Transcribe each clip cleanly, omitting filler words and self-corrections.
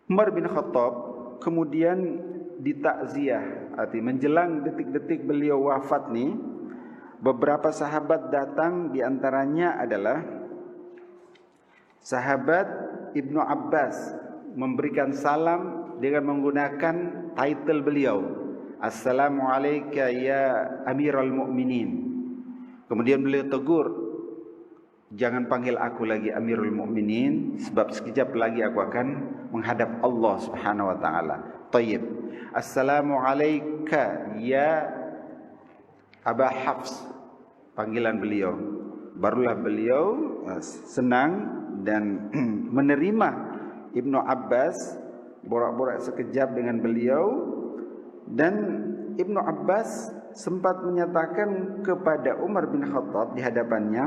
Umar bin Khattab kemudian ditakziah, artinya menjelang detik-detik beliau wafat nih, beberapa sahabat datang, diantaranya adalah sahabat Ibnu Abbas, memberikan salam dengan menggunakan title beliau, Assalamualaikum ya Amirul Mukminin. Kemudian beliau tegur, jangan panggil aku lagi Amirul Mukminin, sebab sekejap lagi aku akan menghadap Allah Subhanahu wa taala. Tayyib. Assalamualaikum ya Aba Hafs, panggilan beliau. Barulah beliau senang dan menerima Ibnu Abbas, borak-borak sekejap dengan beliau. Dan Ibnu Abbas sempat menyatakan kepada Umar bin Khattab di hadapannya,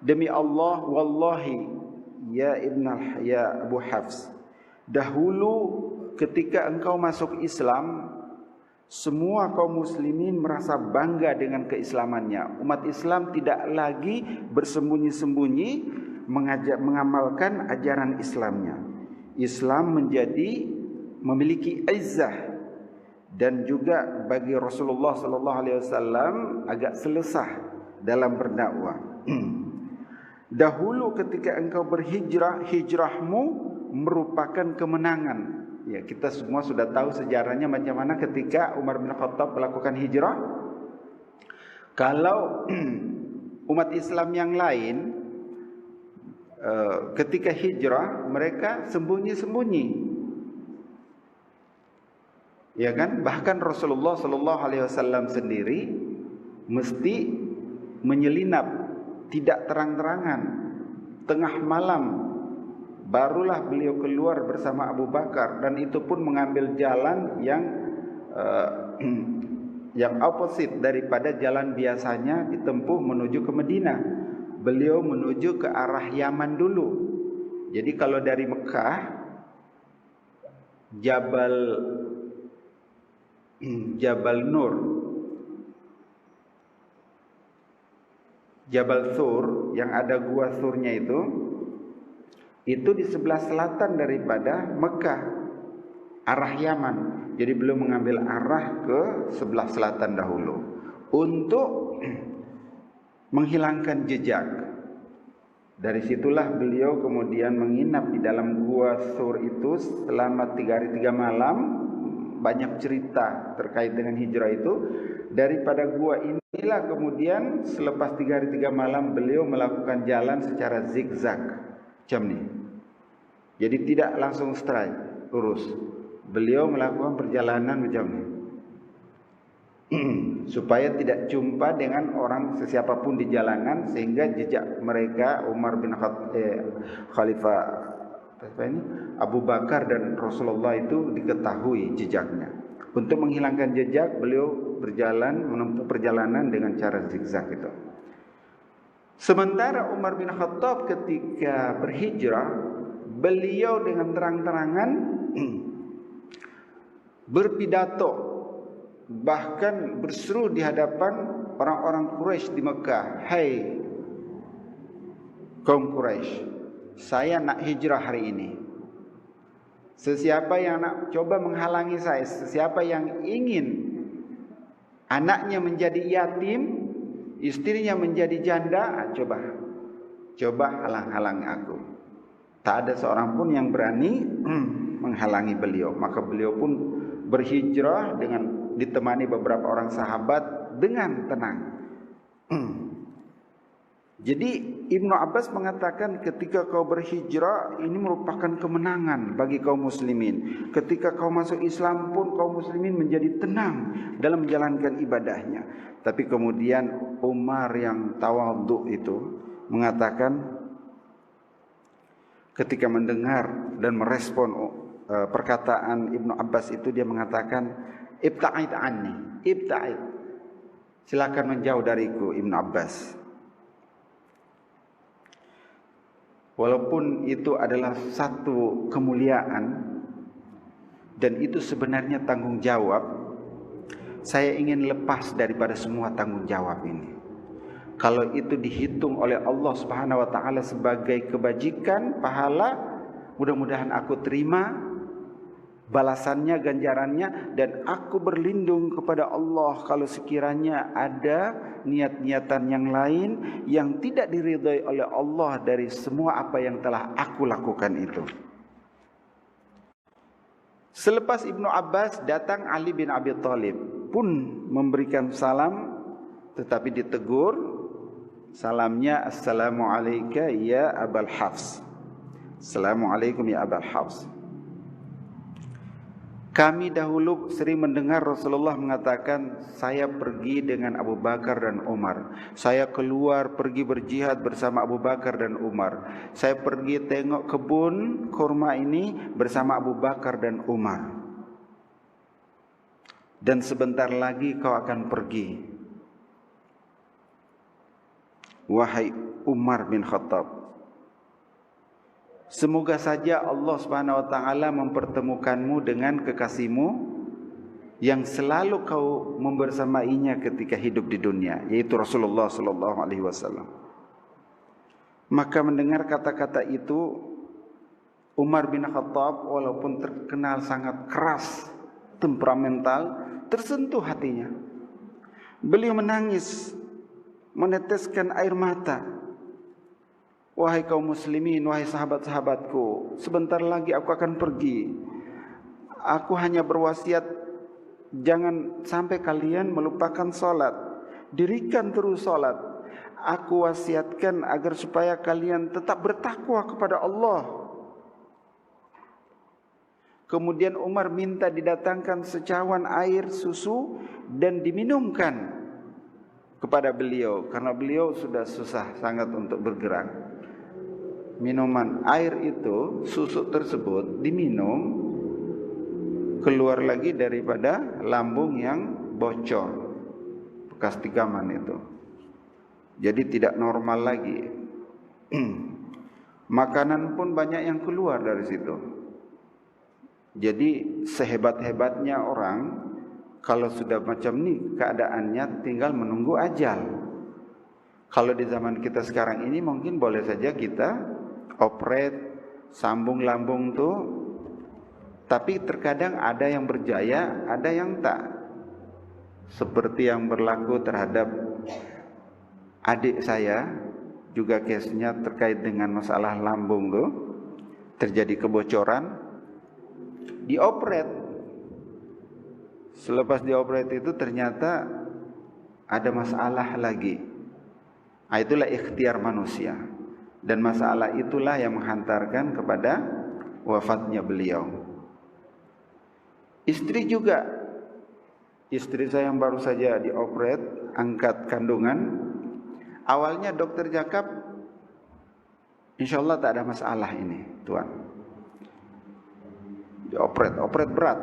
demi Allah, wallahi ya Abu Hafs, dahulu ketika engkau masuk Islam, semua kaum muslimin merasa bangga dengan keislamannya. Umat Islam tidak lagi bersembunyi-sembunyi mengamalkan ajaran Islamnya. Islam memiliki izzah, dan juga bagi Rasulullah sallallahu alaihi wasallam agak selesah dalam berdakwah. Dahulu ketika engkau berhijrah, hijrahmu merupakan kemenangan. Ya, kita semua sudah tahu sejarahnya macam mana ketika Umar bin Khattab melakukan hijrah. Kalau umat Islam yang lain ketika hijrah mereka sembunyi-sembunyi, ya kan? Bahkan Rasulullah sallallahu alaihi wasallam sendiri mesti menyelinap, tidak terang-terangan, tengah malam barulah beliau keluar bersama Abu Bakar, dan itu pun mengambil jalan yang opposite daripada jalan biasanya ditempuh menuju ke Madinah. Beliau menuju ke arah Yaman dulu. Jadi kalau dari Mekah, Jabal Nur, Jabal Thur, yang ada gua Thurnya itu di sebelah selatan daripada Mekah, arah Yaman. Jadi beliau mengambil arah ke sebelah selatan dahulu untuk menghilangkan jejak. Dari situlah beliau kemudian menginap di dalam gua Thur itu selama 3 hari 3 malam. Banyak cerita terkait dengan hijrah itu. Daripada gua inilah kemudian selepas 3 hari 3 malam beliau melakukan jalan secara zigzag macam ni. Jadi tidak langsung straight, lurus. Beliau melakukan perjalanan macam ni. Supaya tidak jumpa dengan orang sesiapapun di jalanan, sehingga jejak mereka Umar bin Khalifah Abu Bakar dan Rasulullah itu diketahui jejaknya. Untuk menghilangkan jejak, beliau menempuh perjalanan dengan cara zigzag itu. Sementara Umar bin Khattab ketika berhijrah, beliau dengan terang-terangan berpidato, bahkan berseru di hadapan orang-orang Quraisy di Mekah, "Hai kaum Quraisy, saya nak hijrah hari ini. Sesiapa yang nak coba menghalangi saya, sesiapa yang ingin anaknya menjadi yatim, istrinya menjadi janda, coba halang-halangi aku." Tak ada seorang pun yang berani menghalangi beliau. Maka beliau pun berhijrah dengan ditemani beberapa orang sahabat dengan tenang. Jadi Ibnu Abbas mengatakan ketika kau berhijrah ini merupakan kemenangan bagi kaum muslimin. Ketika kau masuk Islam pun kaum muslimin menjadi tenang dalam menjalankan ibadahnya. Tapi kemudian Umar yang tawadhu itu mengatakan, ketika mendengar dan merespon perkataan Ibnu Abbas itu, dia mengatakan, "Ibta'id anni, ibta'id." Silakan menjauh dariku Ibnu Abbas. Walaupun itu adalah satu kemuliaan dan itu sebenarnya tanggung jawab, saya ingin lepas daripada semua tanggung jawab ini. Kalau itu dihitung oleh Allah Subhanahu wa taala sebagai kebajikan, pahala, mudah-mudahan aku terima. balasannya, ganjarannya, dan aku berlindung kepada Allah kalau sekiranya ada niat-niatan yang lain yang tidak diridhai oleh Allah dari semua apa yang telah aku lakukan itu. Selepas Ibnu Abbas datang Ali bin Abi Thalib pun memberikan salam, tetapi ditegur. Salamnya, Assalamualaikum ya Abul Hafs. Assalamualaikum ya Abul Hafs. Kami dahulu sering mendengar Rasulullah mengatakan, saya pergi dengan Abu Bakar dan Umar. Saya keluar pergi berjihad bersama Abu Bakar dan Umar. Saya pergi tengok kebun kurma ini bersama Abu Bakar dan Umar. Dan sebentar lagi kau akan pergi, wahai Umar bin Khattab. Semoga saja Allah Subhanahu wa taala mempertemukanmu dengan kekasihmu yang selalu kau membersamainya ketika hidup di dunia, yaitu Rasulullah sallallahu alaihi wasallam. Maka mendengar kata-kata itu, Umar bin Khattab walaupun terkenal sangat keras, temperamental, tersentuh hatinya. Beliau menangis, meneteskan air mata. Wahai kaum muslimin, wahai sahabat-sahabatku, sebentar lagi aku akan pergi. Aku hanya berwasiat, jangan sampai kalian melupakan salat. Dirikan terus salat. Aku wasiatkan agar supaya kalian tetap bertakwa kepada Allah. Kemudian Umar minta didatangkan secawan air susu dan diminumkan kepada beliau, karena beliau sudah susah sangat untuk bergerak. Minuman air itu, susu tersebut diminum, keluar lagi daripada lambung yang bocor, bekas tigaman itu. Jadi tidak normal lagi. Makanan pun banyak yang keluar dari situ. Jadi sehebat-hebatnya orang, kalau sudah macam ini keadaannya, tinggal menunggu ajal. Kalau di zaman kita sekarang ini mungkin boleh saja kita operate, sambung lambung tuh, tapi terkadang ada yang berjaya, ada yang tak. Seperti yang berlaku terhadap adik saya, juga case-nya terkait dengan masalah lambung tuh, terjadi kebocoran, dioperate. Selepas dioperate itu ternyata ada masalah lagi. Itulah ikhtiar manusia. Dan masalah itulah yang menghantarkan kepada wafatnya beliau. Istri juga, istri saya yang baru saja dioperate, angkat kandungan. Awalnya dokter cakap, insya Allah tak ada masalah ini, Tuan. Dioperate berat.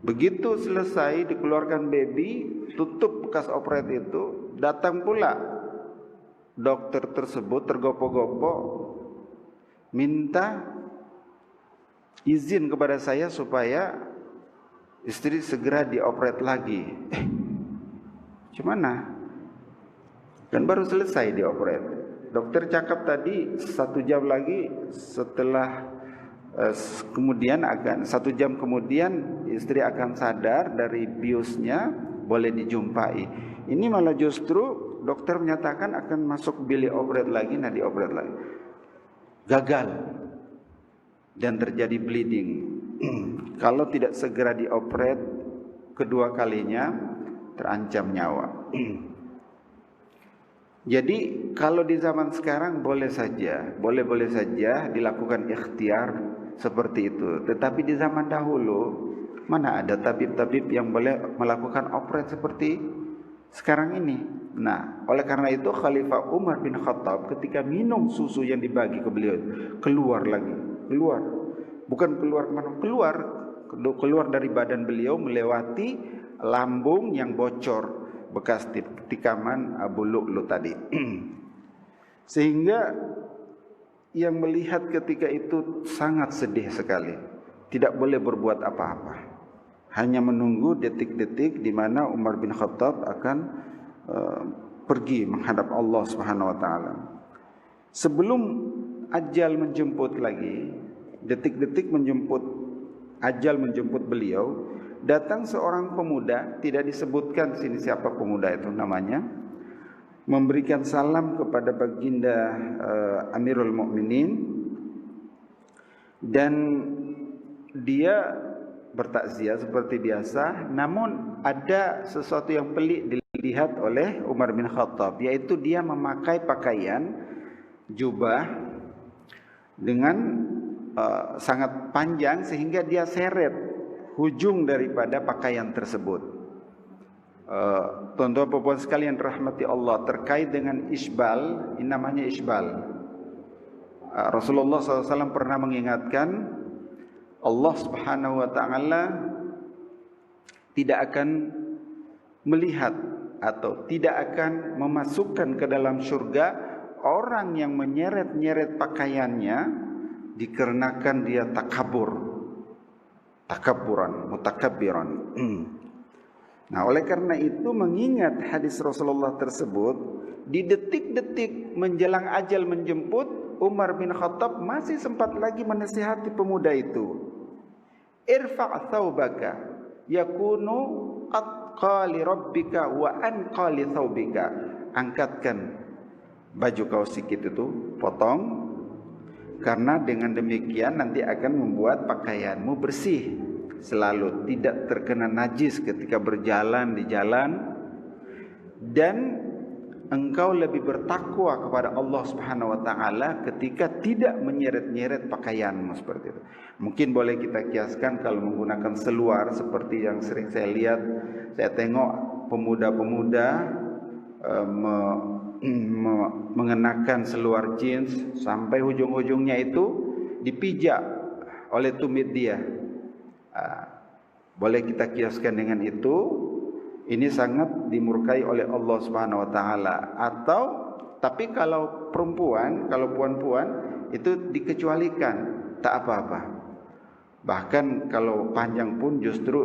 Begitu selesai dikeluarkan baby, tutup bekas operate itu, datang pula dokter tersebut tergopoh-gopoh minta izin kepada saya supaya istri segera dioperate lagi. Gimana? Kan baru selesai dioperate. Dokter cakap tadi 1 jam lagi setelah kemudian akan 1 jam kemudian istri akan sadar dari biusnya, boleh dijumpai. Ini malah justru dokter menyatakan akan masuk bilik operate lagi, dioperate lagi. Gagal dan terjadi bleeding. Kalau tidak segera dioperate kedua kalinya, terancam nyawa. Jadi kalau di zaman sekarang boleh saja dilakukan ikhtiar seperti itu. Tetapi di zaman dahulu mana ada tabib-tabib yang boleh melakukan operasi seperti sekarang ini. Nah, oleh karena itu Khalifah Umar bin Khattab ketika minum susu yang dibagi ke beliau, keluar lagi, keluar. Bukan keluar kemana, keluar dari badan beliau melewati lambung yang bocor, bekas tikaman Abu Lu'lu tadi. Sehingga yang melihat ketika itu sangat sedih sekali. Tidak boleh berbuat apa-apa. Hanya menunggu detik-detik di mana Umar bin Khattab akan pergi menghadap Allah Subhanahu wa taala. Sebelum ajal menjemput lagi, detik-detik ajal menjemput beliau, datang seorang pemuda, tidak disebutkan sini siapa pemuda itu namanya, memberikan salam kepada baginda Amirul Mukminin, dan dia bertakziah seperti biasa. Namun ada sesuatu yang pelik dilihat oleh Umar bin Khattab, yaitu dia memakai pakaian jubah dengan sangat panjang sehingga dia seret hujung daripada pakaian tersebut. Tuan-tuan puan sekalian rahmati Allah, terkait dengan isbal, ini namanya isbal. Rasulullah SAW pernah mengingatkan, Allah Subhanahu wa taala tidak akan melihat atau tidak akan memasukkan ke dalam surga orang yang menyeret-nyeret pakaiannya dikarenakan dia mutakabbiran. Nah, oleh karena itu, mengingat hadis Rasulullah tersebut, di detik-detik menjelang ajal menjemput, Umar bin Khattab masih sempat lagi menasihati pemuda itu. Irfa' thawbaka yakunu atqa li rabbika wa anqa li thawbika. Angkatkan baju kau sikit itu, potong, karena dengan demikian nanti akan membuat pakaianmu bersih, selalu tidak terkena najis ketika berjalan di jalan, dan engkau lebih bertakwa kepada Allah Subhanahu wa taala ketika tidak menyeret-nyeret pakaianmu seperti itu. Mungkin boleh kita kiaskan kalau menggunakan seluar seperti yang sering saya lihat, saya tengok pemuda-pemuda mengenakan seluar jeans sampai hujung-hujungnya itu dipijak oleh tumit dia. Boleh kita kiaskan dengan itu, ini sangat dimurkai oleh Allah Subhanahu wa taala. Atau tapi kalau perempuan, kalau puan-puan itu dikecualikan, tak apa-apa. Bahkan kalau panjang pun justru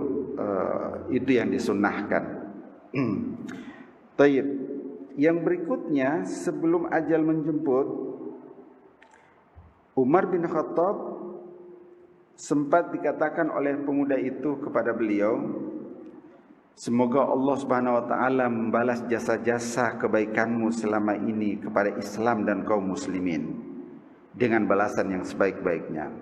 itu yang disunnahkan. Taib. Yang berikutnya, sebelum ajal menjemput, Umar bin Khattab sempat dikatakan oleh pemuda itu kepada beliau, semoga Allah Subhanahu wa taala membalas jasa-jasa kebaikanmu selama ini kepada Islam dan kaum muslimin dengan balasan yang sebaik-baiknya.